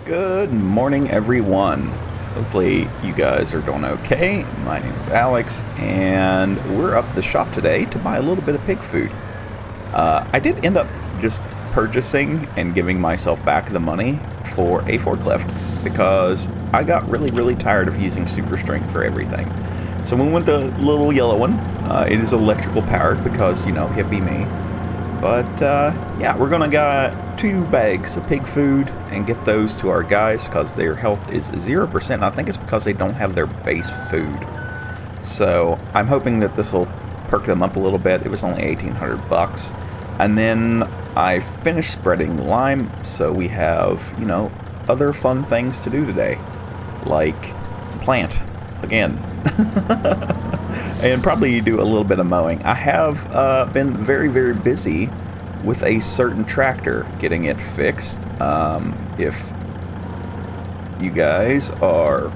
Good morning, everyone. Hopefully you guys are doing okay. My name is Alex, and we're up the shop today to buy a little bit of pig food. I did end up just purchasing and giving myself back the money for a forklift because I got really tired of using super strength for everything. So we went the little yellow one. It is electrical powered because, you know, hippie me. But yeah, we're gonna get 2 bags of pig food and get those to our guys because their health is 0%. And I think it's because they don't have their base food. So I'm hoping that this will perk them up a little bit. It was only 1,800 bucks. And then I finished spreading the lime, so we have, you know, other fun things to do today, like plant again. And probably do a little bit of mowing. I have been very busy with a certain tractor, getting it fixed. If you guys are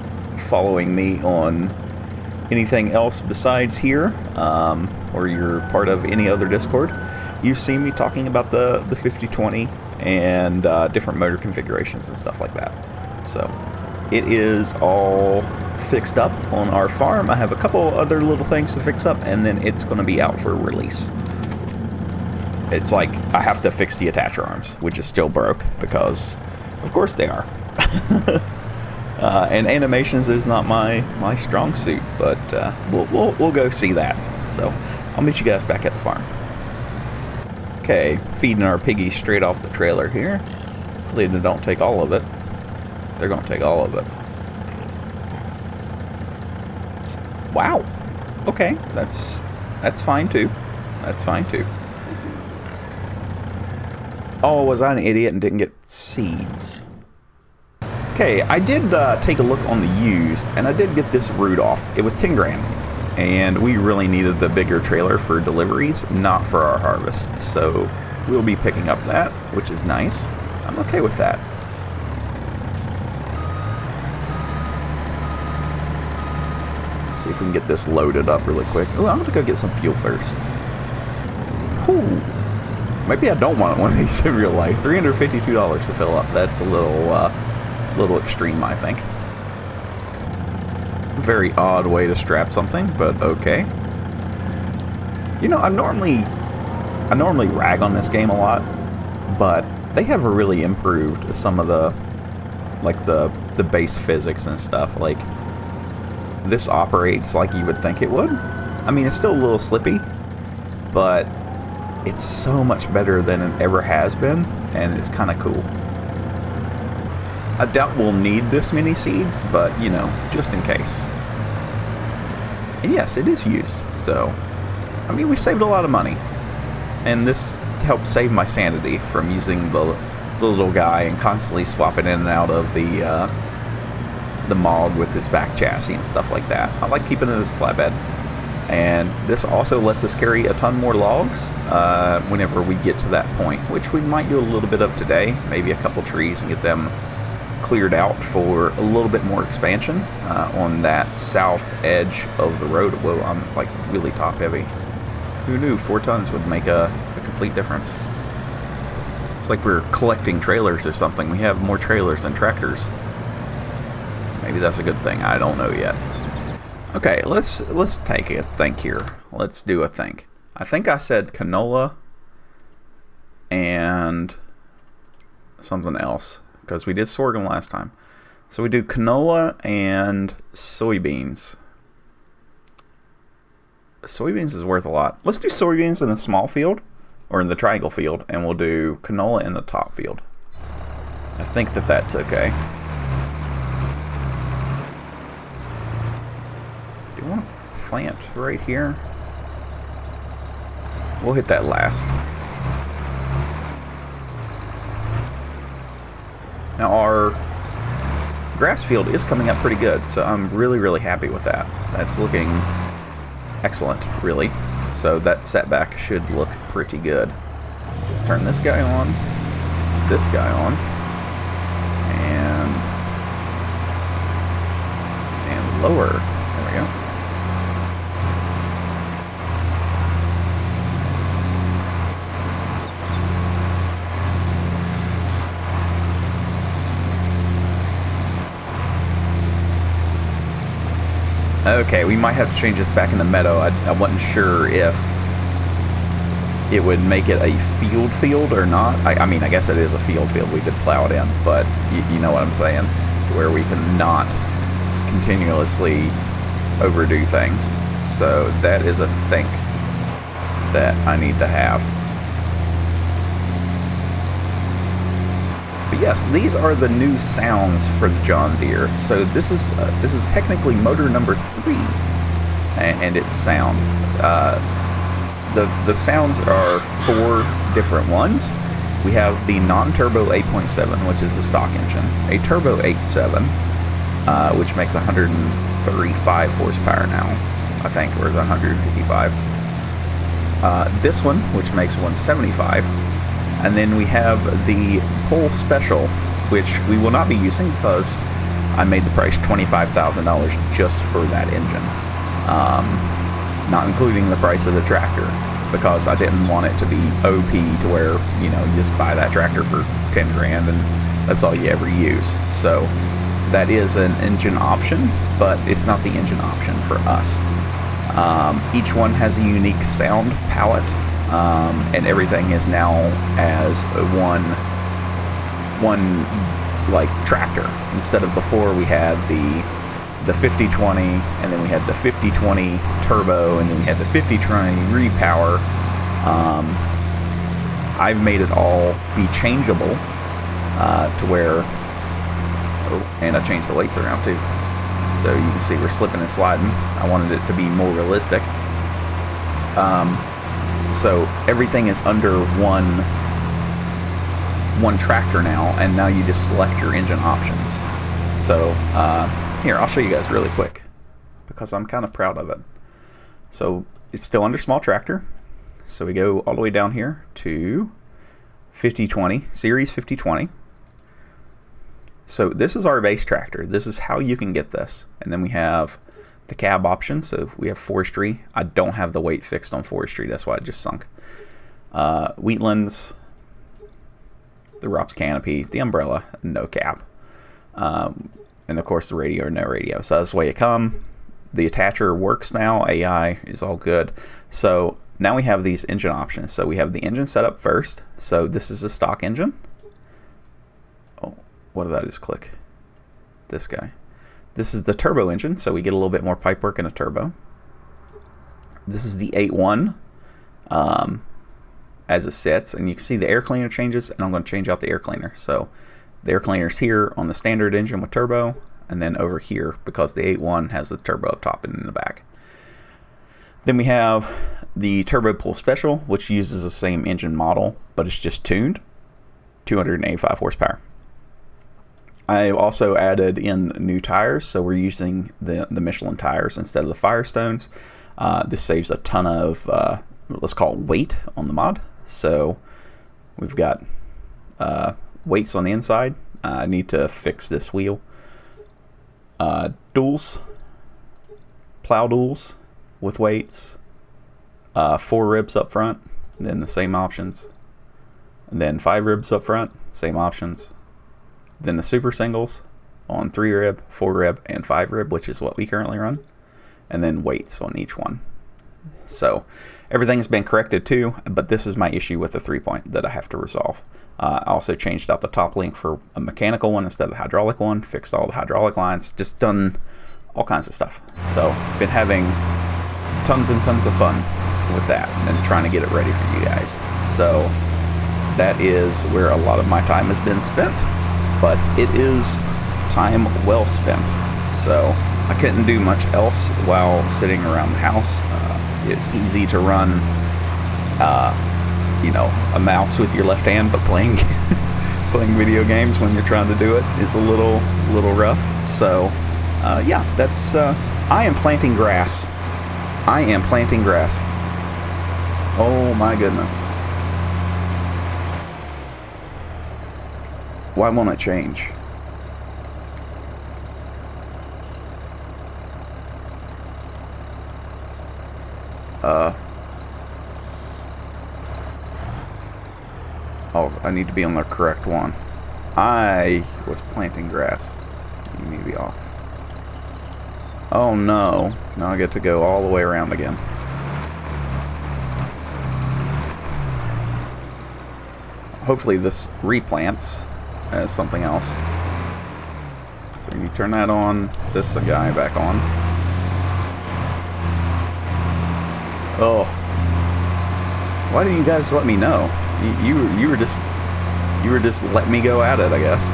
following me on anything else besides here, or you're part of any other Discord, you've seen me talking about the 5020 and different motor configurations and stuff like that. So it is all fixed up on our farm. I have a couple other little things to fix up, and then it's going to be out for release. It's like I have to fix the attacher arms, which is still broke because of course they are. And animations is not my strong suit, but we'll go see that. So I'll meet you guys back at the farm. Okay, feeding our piggies straight off the trailer here. Hopefully they don't take all of it. They're gonna take all of it. Wow. Okay, that's fine too. That's fine too. Oh, was I an idiot and didn't get seeds? Okay, I did take a look on the used, and I did get this root off. It was 10 grand, and we really needed the bigger trailer for deliveries, not for our harvest. So we'll be picking up that, which is nice. I'm okay with that. See if we can get this loaded up really quick. Oh, I'm gonna go get some fuel first. Whew. Maybe I don't want one of these in real life. $352 to fill up. That's a little extreme, I think. Very odd way to strap something, but okay. You know, I normally rag on this game a lot, but they have really improved some of the, like the base physics and stuff. Like, this operates like you would think it would. I mean, it's still a little slippy, but it's so much better than it ever has been, and it's kind of cool. I doubt we'll need this many seeds, but, you know, just in case. And yes, it is used, so, I mean, we saved a lot of money. And this helped save my sanity from using the little guy and constantly swapping in and out of the mod with its back chassis and stuff like that. I like keeping it as a flatbed. And this also lets us carry a ton more logs whenever we get to that point, which we might do a little bit of today. Maybe a couple trees and get them cleared out for a little bit more expansion on that south edge of the road. Whoa, I'm like really top heavy. Who knew 4 tons would make a complete difference? It's like we're collecting trailers or something. We have more trailers than tractors. Maybe that's a good thing. I don't know yet. Okay, let's take a think here. Let's do a think. I think I said canola and something else, because we did sorghum last time. So we do canola and soybeans. Soybeans is worth a lot. Let's do soybeans in the small field, or in the triangle field, and we'll do canola in the top field. I think that's okay. Do you want to plant right here? We'll hit that last. Now our grass field is coming up pretty good, so I'm really happy with that. That's looking excellent, really. So that setback should look pretty good. So let's turn this guy on, this guy on, and lower. There we go. Okay, we might have to change this back in the meadow. I wasn't sure if it would make it a field or not. I mean, I guess it is a field. We did plow it in, but you know what I'm saying, where we can not continuously overdo things. So that is a thing that I need to have. But yes, these are the new sounds for the John Deere. So this is technically motor number 3, and its sound. The sounds are 4 different ones. We have the non-turbo 8.7, which is the stock engine, a turbo 8.7, which makes 135 horsepower now, I think, or is it 155? This one, which makes 175. And then we have the Pull Special, which we will not be using because I made the price $25,000 just for that engine. Not including the price of the tractor, because I didn't want it to be OP to where, you know, you just buy that tractor for 10 grand and that's all you ever use. So that is an engine option, but it's not the engine option for us. Each one has a unique sound palette, and everything is now as one like tractor, instead of before we had the 5020, and then we had the 5020 turbo, and then we had the 5020 repower. I've made it all be changeable to where, oh, and I changed the weights around too, so you can see we're slipping and sliding. I wanted it to be more realistic. So everything is under one tractor now, and now you just select your engine options. So here, I'll show you guys really quick because I'm kind of proud of it. So it's still under small tractor. So we go all the way down here to 5020, series 5020. So this is our base tractor. This is how you can get this. And then we have the cab option. So we have forestry. I don't have the weight fixed on forestry. That's why I just sunk. Wheatlands, the ROPS canopy, the umbrella, no cab. And of course the radio or no radio. So that's the way it come. The attacher works now. AI is all good. So now we have these engine options. So we have the engine setup first. So this is a stock engine. Oh, what did I just click? This guy. This is the turbo engine. So we get a little bit more pipe work in a turbo. This is the 8.1 as it sits. And you can see the air cleaner changes. And I'm going to change out the air cleaner. So the air cleaner's here on the standard engine with turbo, and then over here because the 8.1 has the turbo up top and in the back. Then we have the Turbo Pull Special, which uses the same engine model, but it's just tuned, 285 horsepower. I also added in new tires, so we're using the Michelin tires instead of the Firestones. This saves a ton of, let's call it weight on the mod. So we've got weights on the inside. I need to fix this wheel. Duals, plow duals with weights, 4 ribs up front, then the same options, and then 5 ribs up front, same options, then the super singles on 3 rib, 4 rib, and 5 rib, which is what we currently run, and then weights on each one. So everything's been corrected too, but this is my issue with the 3-point that I have to resolve. I also changed out the top link for a mechanical one instead of the hydraulic one, fixed all the hydraulic lines, just done all kinds of stuff. So been having tons and tons of fun with that and trying to get it ready for you guys. So that is where a lot of my time has been spent, but it is time well spent. So I couldn't do much else while sitting around the house. It's easy to run you know, a mouse with your left hand, but playing video games when you're trying to do it is a little rough. So yeah, that's I am planting grass. I am planting grass. Oh my goodness. Why won't it change? Oh, I need to be on the correct one. I was planting grass. You need to be off. Oh no. Now I get to go all the way around again. Hopefully this replants as something else. So when you turn that on, this guy back on. Oh. Why didn't you guys let me know? You were just letting me go at it, I guess.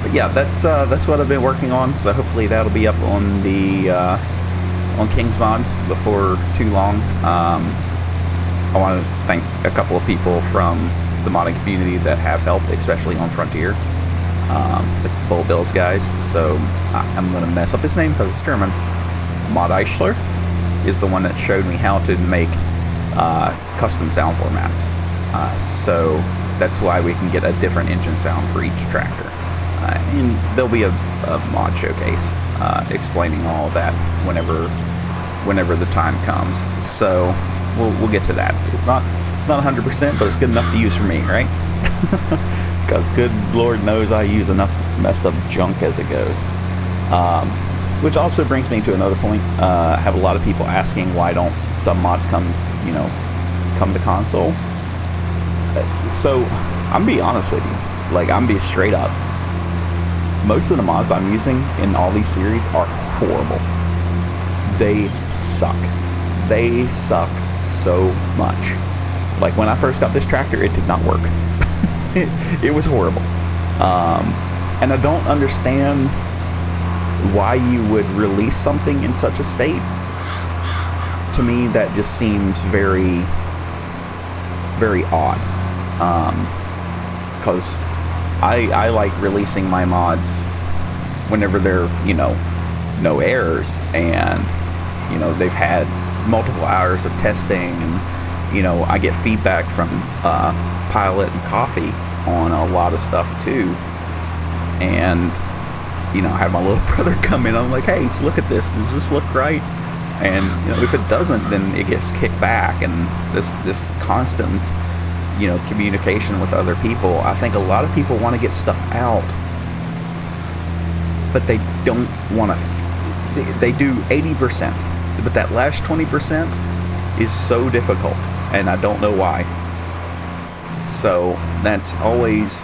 But yeah, that's what I've been working on. So hopefully that'll be up on the on King's Mod before too long. I want to thank a couple of people from the modding community that have helped, especially on Frontier. The Bull Bills guys. So I'm going to mess up his name because it's German. Mod Eichler is the one that showed me how to make custom sound formats. So that's why we can get a different engine sound for each tractor. And there'll be a mod showcase explaining all of that whenever the time comes. So we'll get to that. It's not 100%, but it's good enough to use for me, right? Because good Lord knows I use enough messed up junk as it goes. Which also brings me to another point. I have a lot of people asking why don't some mods come to console. So I'm gonna be honest with you. Like, I'm gonna be straight up. Most of the mods I'm using in all these series are horrible. They suck. They suck so much. Like, when I first got this tractor, it did not work. It was horrible. And I don't understand why you would release something in such a state. To me, that just seems very, very odd. Because I like releasing my mods whenever they're, no errors, and, they've had multiple hours of testing, and, I get feedback from Pilot and Coffee on a lot of stuff too. And, I have my little brother come in, I'm like, hey, look at this, does this look right? And, if it doesn't, then it gets kicked back, and this constant communication with other people. I think a lot of people want to get stuff out, but they don't want to. They do 80%, but that last 20% is so difficult, and I don't know why. So that's always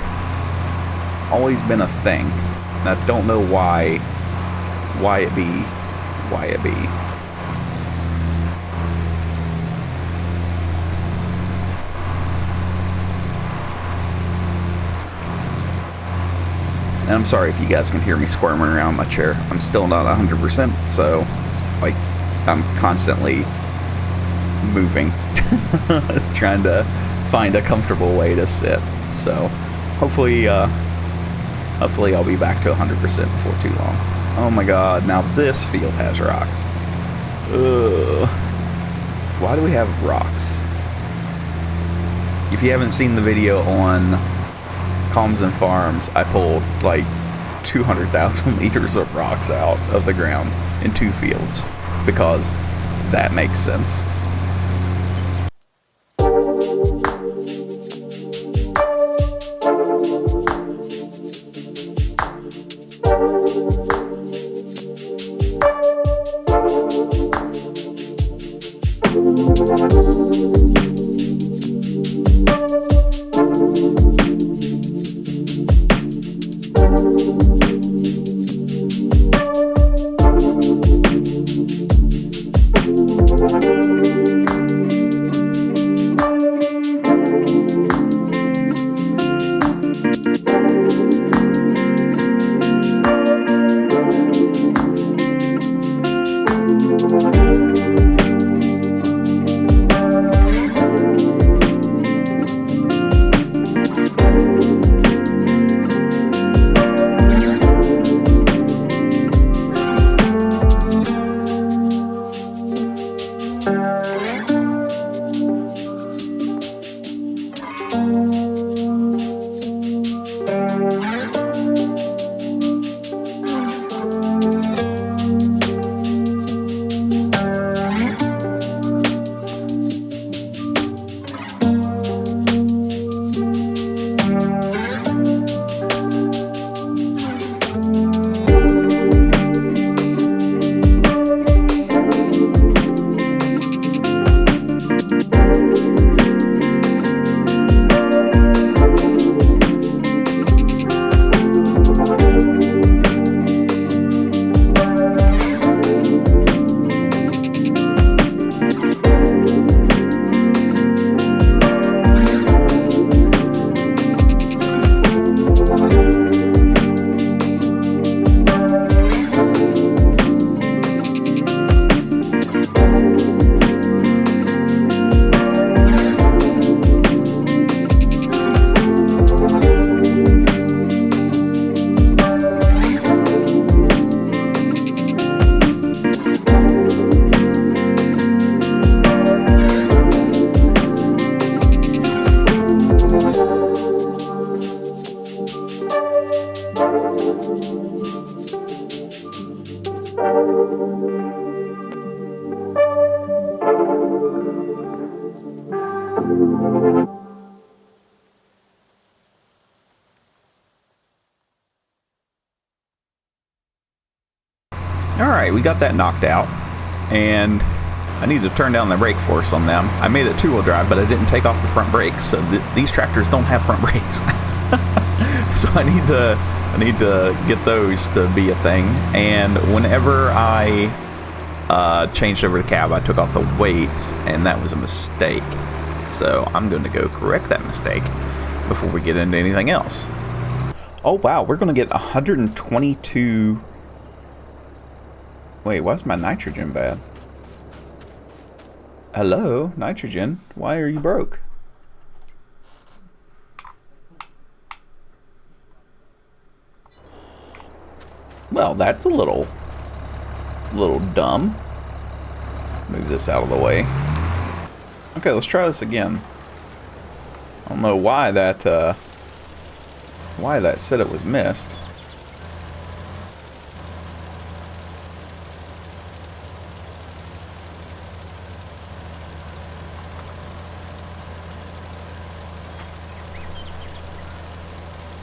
been a thing, and I don't know why it be. And I'm sorry if you guys can hear me squirming around my chair. I'm still not 100%, so, like, I'm constantly moving, trying to find a comfortable way to sit. So, hopefully I'll be back to 100% before too long. Oh my god, now this field has rocks. Ugh. Why do we have rocks? If you haven't seen the video on Calms and Farms, I pulled like 200,000 liters of rocks out of the ground in 2 fields, because that makes sense. we got that knocked out, and I need to turn down the brake force on them. I made it two-wheel drive, but I didn't take off the front brakes, so these tractors don't have front brakes. So I need to get those to be a thing. And whenever I changed over the cab, I took off the weights, and that was a mistake. So I'm going to go correct that mistake before we get into anything else. Oh wow, we're going to get 122. Wait, why's my nitrogen bad? Hello, nitrogen. Why are you broke? Well, that's a little dumb. Move this out of the way. Okay, let's try this again. I don't know why that said it was missed.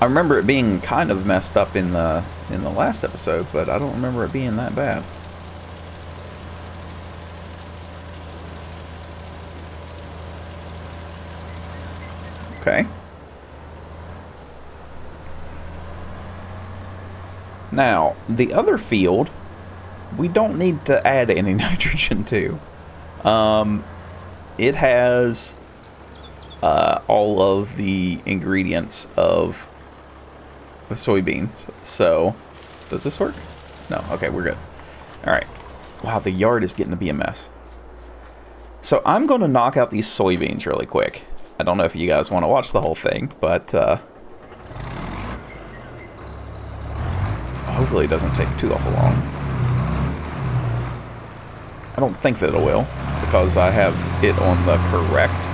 I remember it being kind of messed up in the last episode, but I don't remember it being that bad. Okay. Now, the other field, we don't need to add any nitrogen to. It has all of the ingredients of soybeans. So, does this work? No. Okay, we're good. All right. Wow, the yard is getting to be a mess. So I'm going to knock out these soybeans really quick. I don't know if you guys want to watch the whole thing, but hopefully it doesn't take too awful long. I don't think that it will, because I have it on the correct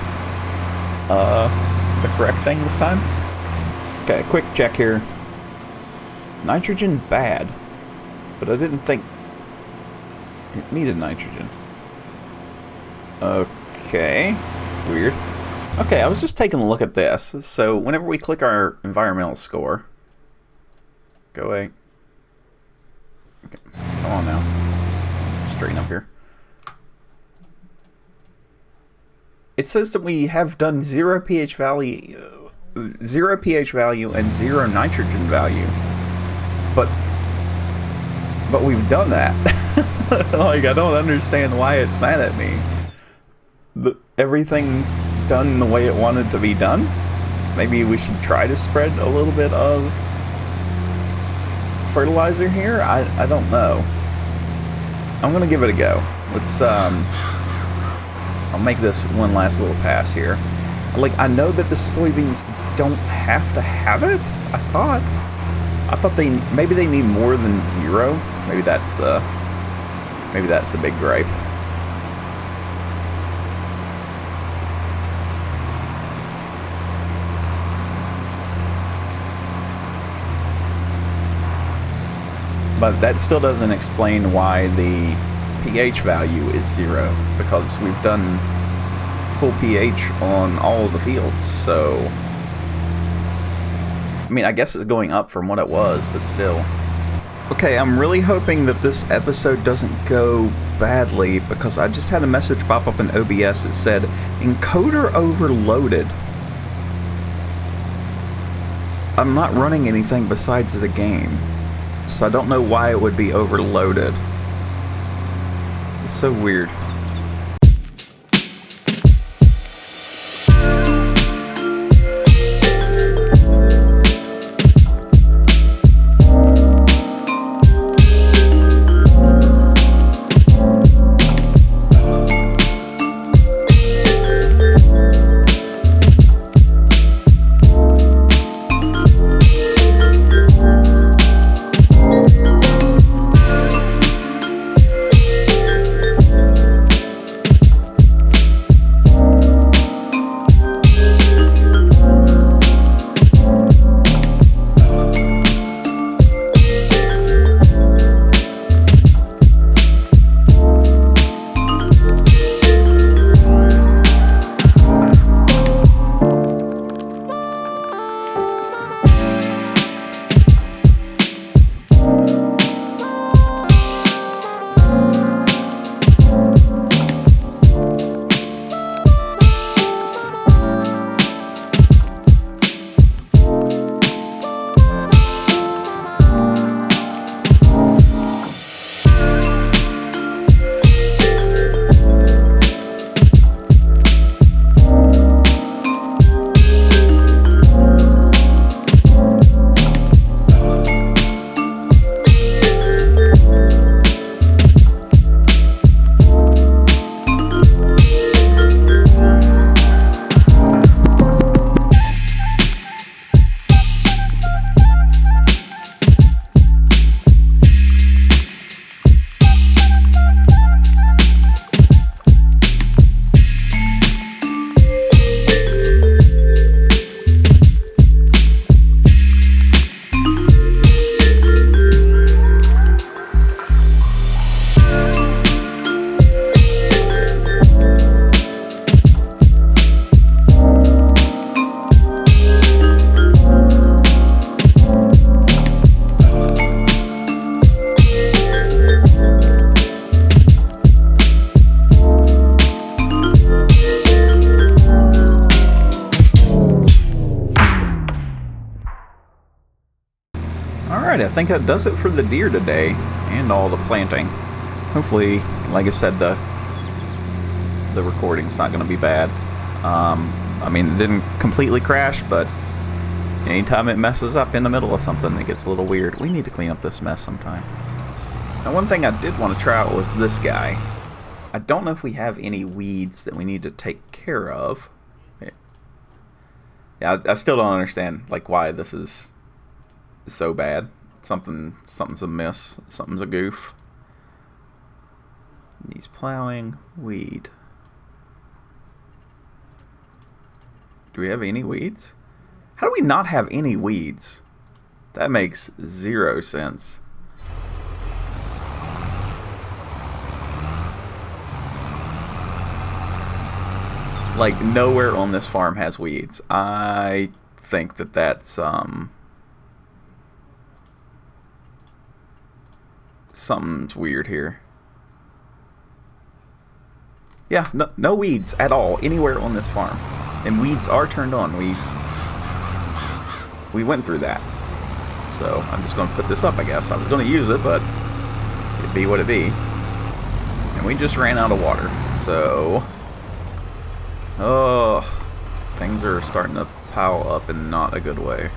thing this time. Okay, quick check here. Nitrogen bad, but I didn't think it needed nitrogen. Okay, it's weird. Okay, I was just taking a look at this. So whenever we click our environmental score, go away. Okay, come on now, straighten up here. It says that we have done 0 pH value, 0 pH value and 0 nitrogen value. But we've done that. Like, I don't understand why it's mad at me. Everything's done the way it wanted to be done. Maybe we should try to spread a little bit of fertilizer here. I don't know. I'm gonna give it a go. Let's I'll make this one last little pass here. Like, I know that the soybeans don't have to have it. I thought maybe they need more than 0. Maybe that's the big gripe. But that still doesn't explain why the pH value is 0, because we've done full pH on all of the fields, so I mean, I guess it's going up from what it was, but still. Okay, I'm really hoping that this episode doesn't go badly, because I just had a message pop up in OBS that said, encoder overloaded. I'm not running anything besides the game, so I don't know why it would be overloaded. It's so weird. think that does it for the deer today, and all the planting. Hopefully, like I said, the recording's not going to be bad. I mean, it didn't completely crash, but anytime it messes up in the middle of something, it gets a little weird. We need to clean up this mess sometime. Now, one thing I did want to try out was this guy. I don't know if we have any weeds that we need to take care of. Yeah, I still don't understand, like, why this is so bad. Something's amiss. Something's a goof. He's plowing. Weed. Do we have any weeds? How do we not have any weeds? That makes 0 sense. Like, nowhere on this farm has weeds. I think that that's something's weird here. Yeah, no weeds at all anywhere on this farm. And weeds are turned on. We went through that. So I'm just going to put this up, I guess. I was going to use it, but it be what it be. And we just ran out of water. So, oh, things are starting to pile up in not a good way.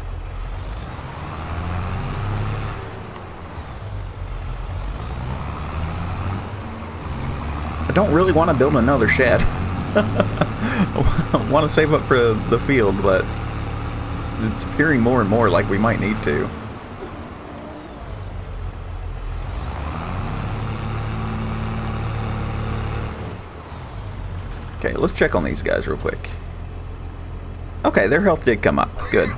I don't really want to build another shed. I want to save up for the field, but it's appearing more and more like we might need to. Okay, let's check on these guys real quick. Okay, their health did come up. Good.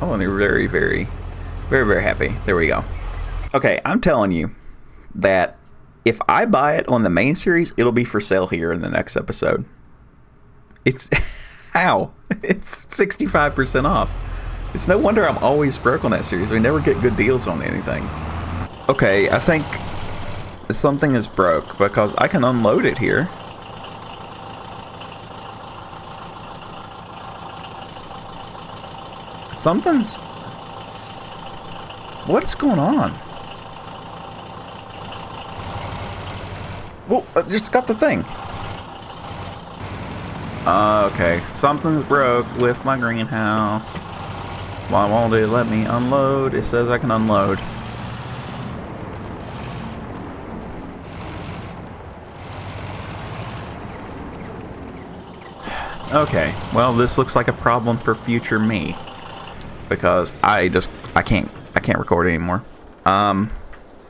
Oh, and they're very, very, very, very happy. There we go. Okay, I'm telling you that if I buy it on the main series, it'll be for sale here in the next episode. It's... how? It's 65% off. It's no wonder I'm always broke on that series. We never get good deals on anything. Okay, I think something is broke because I can unload it here. Something's... what's going on? Well, I just got the thing. Okay, something's broke with my greenhouse. Why won't it let me unload? It says I can unload. Okay, well, this looks like a problem for future me because I can't record anymore.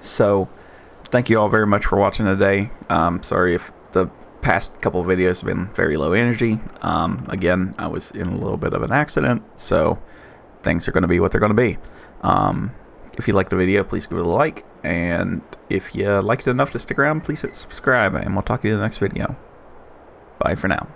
So thank you all very much for watching today. Sorry if the past couple of videos have been very low energy. Again, I was in a little bit of an accident, so things are going to be what they're going to be. If you liked the video, please give it a like, and if you liked it enough to stick around, please hit subscribe, and we'll talk to you in the next video. Bye for now.